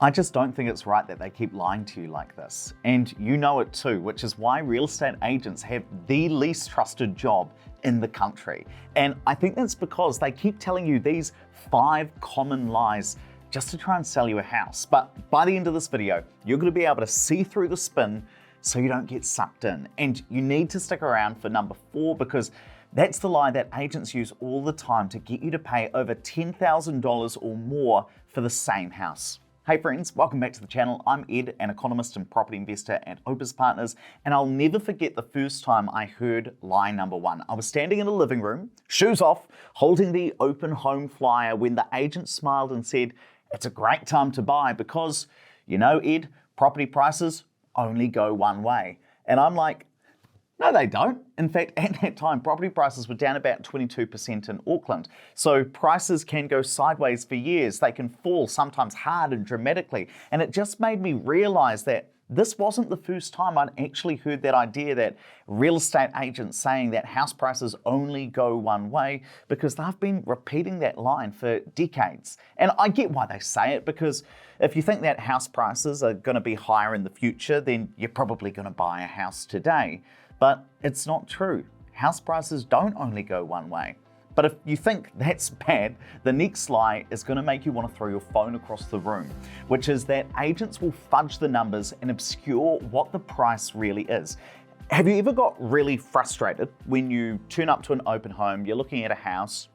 I just don't think it's right that they keep lying to you like this. And you know it too, which is why real estate agents have the least trusted job in the country. And I think that's because they keep telling you these 5 common lies just to try and sell you a house. But by the end of this video, you're going to be able to see through the spin so you don't get sucked in. And you need to stick around for number 4, because that's the lie that agents use all the time to get you to pay over $10,000 or more for the same house. Hey friends, welcome back to the channel. I'm Ed, an economist and property investor at Opes Partners, and I'll never forget the first time I heard lie number 1. I was standing in a living room, shoes off, holding the open home flyer when the agent smiled and said, "It's a great time to buy because, you know, Ed, property prices only go one way." And I'm like, no, they don't. In fact, at that time, property prices were down about 22% in Auckland. So prices can go sideways for years. They can fall sometimes hard and dramatically. And it just made me realize that this wasn't the first time I'd actually heard that idea that real estate agents saying that house prices only go one way, because they've been repeating that line for decades. And I get why they say it, because if you think that house prices are going to be higher in the future, then you're probably going to buy a house today. But it's not true. House prices don't only go one way. But if you think that's bad, the next lie is going to make you want to throw your phone across the room, which is that agents will fudge the numbers and obscure what the price really is. Have you ever got really frustrated when you turn up to an open home, you're looking at a house,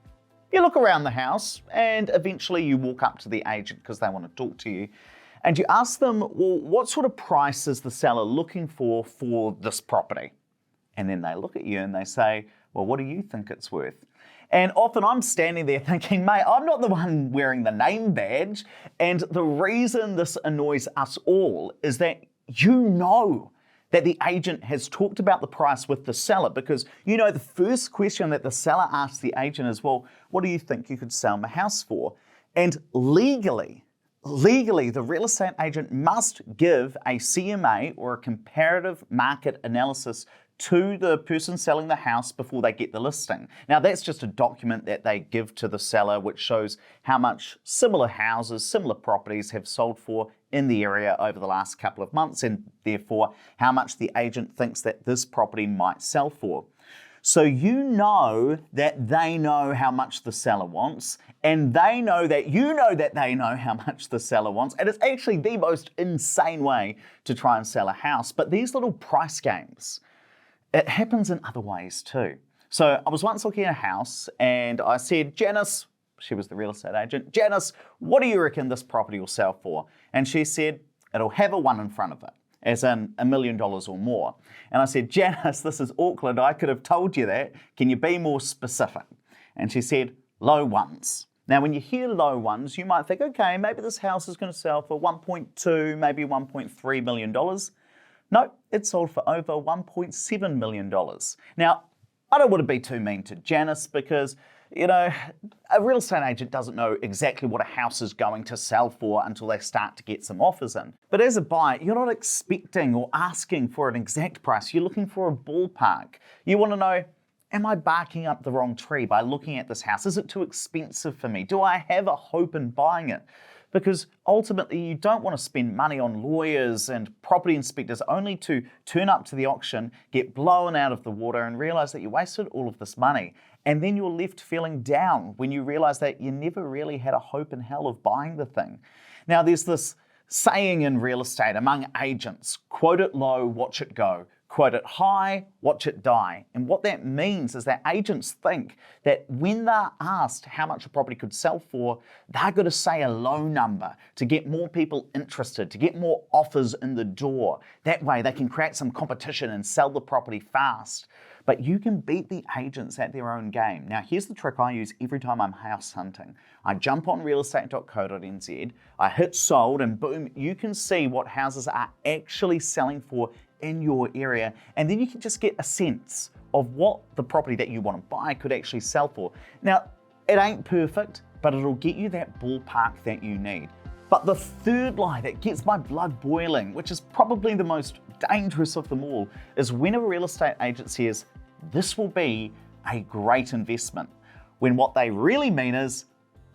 you look around the house, and eventually you walk up to the agent because they want to talk to you, and you ask them, well, what sort of price is the seller looking for this property? And then they look at you and they say, well, what do you think it's worth? And often I'm standing there thinking, mate, I'm not the one wearing the name badge. And the reason this annoys us all is that you know that the agent has talked about the price with the seller, because you know the first question that the seller asks the agent is, well, what do you think you could sell my house for? And legally, the real estate agent must give a CMA, or a comparative market analysis, to the person selling the house before they get the listing. Now that's just a document that they give to the seller which shows how much similar houses, similar properties have sold for in the area over the last couple of months, and therefore how much the agent thinks that this property might sell for. So you know that they know how much the seller wants, and they know that you know that they know how much the seller wants, and it's actually the most insane way to try and sell a house. But these little price games, it happens in other ways too. So I was once looking at a house and I said, Janice, she was the real estate agent, Janice, what do you reckon this property will sell for? And she said, it'll have a 1 in front of it, as in $1 million or more. And I said, Janice, this is Auckland, I could have told you that. Can you be more specific? And she said, low ones. Now, when you hear low ones, you might think, okay, maybe this house is going to sell for 1.2, maybe $1.3 million. No, it sold for over $1.7 million. Now, I don't want to be too mean to Janice, because, you know, a real estate agent doesn't know exactly what a house is going to sell for until they start to get some offers in. But as a buyer, you're not expecting or asking for an exact price. You're looking for a ballpark. You want to know, am I barking up the wrong tree by looking at this house? Is it too expensive for me? Do I have a hope in buying it? Because ultimately you don't want to spend money on lawyers and property inspectors only to turn up to the auction, get blown out of the water, and realize that you wasted all of this money. And then you're left feeling down when you realize that you never really had a hope in hell of buying the thing. Now there's this saying in real estate among agents, quote it low, watch it go. Quote it high, watch it die. And what that means is that agents think that when they're asked how much a property could sell for, they're going to say a low number to get more people interested, to get more offers in the door. That way they can create some competition and sell the property fast. But you can beat the agents at their own game. Now here's the trick I use every time I'm house hunting. I jump on realestate.co.nz, I hit sold, and boom, you can see what houses are actually selling for in your area, and then you can just get a sense of what the property that you want to buy could actually sell for. Now, it ain't perfect, but it'll get you that ballpark that you need. But the third lie that gets my blood boiling, which is probably the most dangerous of them all, is when a real estate agent says, this will be a great investment, when what they really mean is,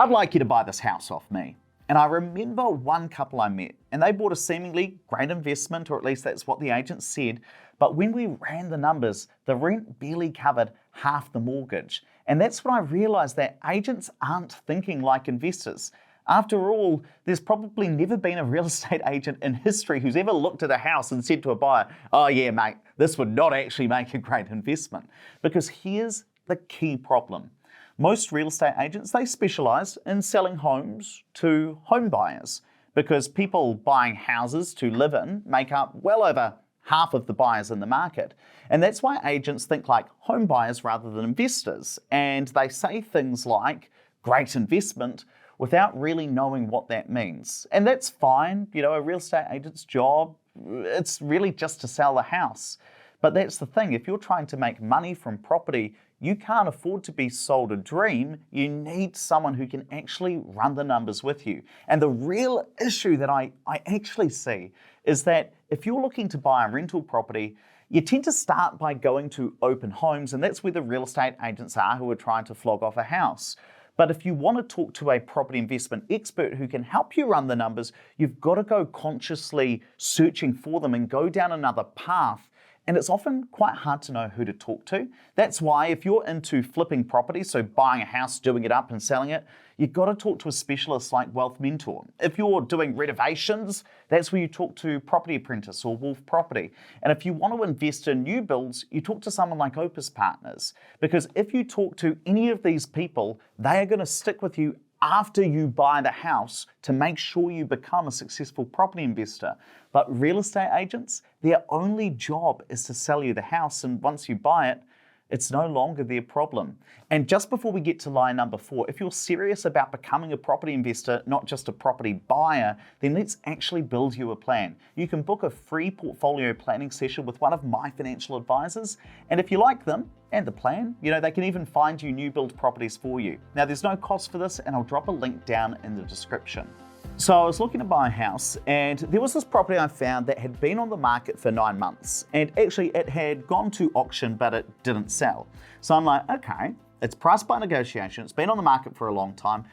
I'd like you to buy this house off me And I remember one couple I met, and they bought a seemingly great investment, or at least that's what the agent said. But when we ran the numbers, the rent barely covered half the mortgage. And that's when I realized that agents aren't thinking like investors. After all, there's probably never been a real estate agent in history who's ever looked at a house and said to a buyer, "Oh yeah, mate, this would not actually make a great investment." Because here's the key problem. Most real estate agents, they specialize in selling homes to home buyers, because people buying houses to live in make up well over half of the buyers in the market. And that's why agents think like home buyers rather than investors. And they say things like great investment without really knowing what that means. And that's fine. You know, a real estate agent's job, it's really just to sell the house. But that's the thing. If you're trying to make money from property, you can't afford to be sold a dream. You need someone who can actually run the numbers with you. And the real issue that I actually see is that if you're looking to buy a rental property, you tend to start by going to open homes, and that's where the real estate agents are who are trying to flog off a house. But if you want to talk to a property investment expert who can help you run the numbers, you've got to go consciously searching for them and go down another path. And it's often quite hard to know who to talk to. That's why if you're into flipping properties, so buying a house, doing it up and selling it, you've got to talk to a specialist like Wealth Mentor. If you're doing renovations, that's where you talk to Property Apprentice or Wolf Property. And if you want to invest in new builds, you talk to someone like Opes Partners. Because if you talk to any of these people, they are going to stick with you after you buy the house to make sure you become a successful property investor. But real estate agents, their only job is to sell you the house, and once you buy it, it's no longer their problem. And just before we get to lie number 4, if you're serious about becoming a property investor, not just a property buyer, then let's actually build you a plan. You can book a free portfolio planning session with one of my financial advisors, and if you like them and the plan, they can even find you new build properties for you. Now, there's no cost for this, and I'll drop a link down in the description. So I was looking to buy a house, and there was this property I found that had been on the market for 9 months, and actually it had gone to auction, but it didn't sell. So I'm like, okay, it's priced by negotiation, it's been on the market for a long time.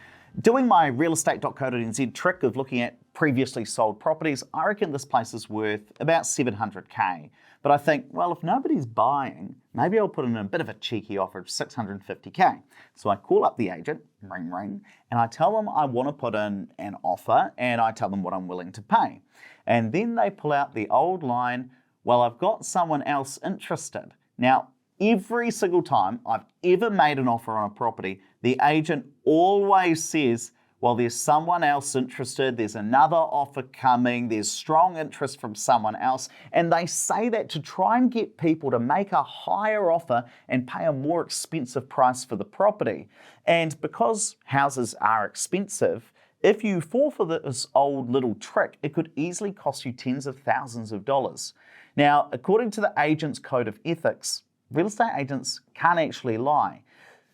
Doing my realestate.co.nz trick of looking at previously sold properties, I reckon this place is worth about 700K. But I think, well, if nobody's buying, maybe I'll put in a bit of a cheeky offer of 650K. So I call up the agent, ring, ring, and I tell them I want to put in an offer, and I tell them what I'm willing to pay. And then they pull out the old line, well, I've got someone else interested. Now, every single time I've ever made an offer on a property, the agent always says, well, there's someone else interested, there's another offer coming, there's strong interest from someone else. And they say that to try and get people to make a higher offer and pay a more expensive price for the property. And because houses are expensive, if you fall for this old little trick, it could easily cost you tens of thousands of dollars. Now, according to the agent's code of ethics, real estate agents can't actually lie.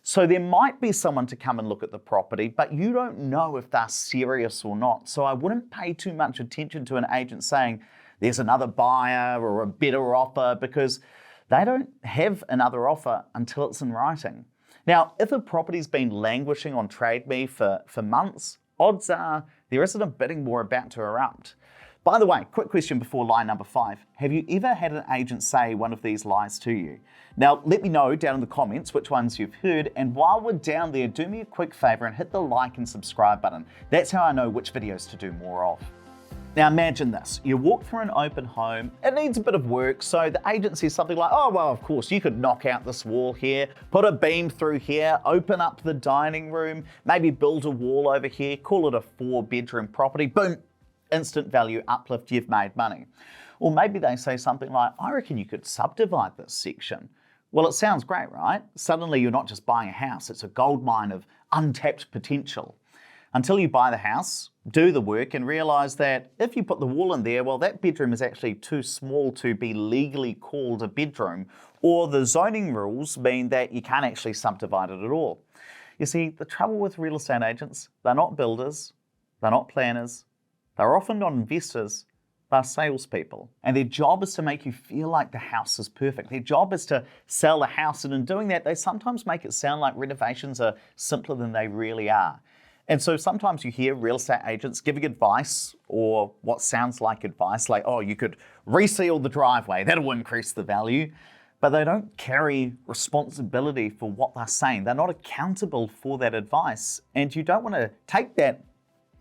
So there might be someone to come and look at the property, but you don't know if they're serious or not. So I wouldn't pay too much attention to an agent saying there's another buyer or a better offer, because they don't have another offer until it's in writing. Now, if a property's been languishing on Trade Me for months, odds are there isn't a bidding war about to erupt. By the way, quick question before lie number 5. Have you ever had an agent say one of these lies to you? Now, let me know down in the comments which ones you've heard, and while we're down there, do me a quick favor and hit the like and subscribe button. That's how I know which videos to do more of. Now imagine this, you walk through an open home, it needs a bit of work, so the agent says something like, oh well, of course, you could knock out this wall here, put a beam through here, open up the dining room, maybe build a wall over here, call it a 4-bedroom property, boom, instant value uplift, you've made money. Or maybe they say something like, I reckon you could subdivide this section. Well, it sounds great, right? Suddenly you're not just buying a house, it's a goldmine of untapped potential. Until you buy the house, do the work, and realize that if you put the wall in there, well, that bedroom is actually too small to be legally called a bedroom, or the zoning rules mean that you can't actually subdivide it at all. You see, the trouble with real estate agents, they're not builders, they're not planners, they're often not investors, they're salespeople. And their job is to make you feel like the house is perfect. Their job is to sell the house, and in doing that, they sometimes make it sound like renovations are simpler than they really are. And so sometimes you hear real estate agents giving advice, or what sounds like advice, like, oh, you could reseal the driveway, that'll increase the value. But they don't carry responsibility for what they're saying. They're not accountable for that advice. And you don't want to take that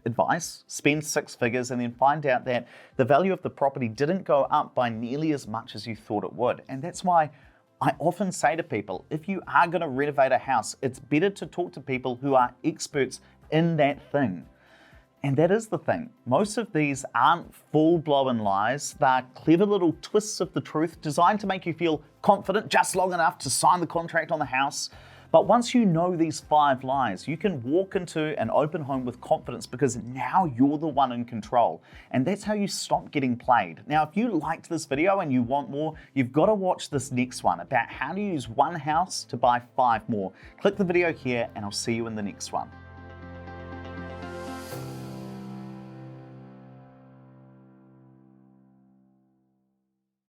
advice, spend 6 figures, and then find out that the value of the property didn't go up by nearly as much as you thought it would. And that's why I often say to people, if you are going to renovate a house, it's better to talk to people who are experts in that thing. And that is the thing. Most of these aren't full-blown lies. They're clever little twists of the truth designed to make you feel confident just long enough to sign the contract on the house. But once you know these 5 lies, you can walk into an open home with confidence because now you're the one in control. And that's how you stop getting played. Now, if you liked this video and you want more, you've got to watch this next one about how to use one house to buy 5 more. Click the video here and I'll see you in the next one.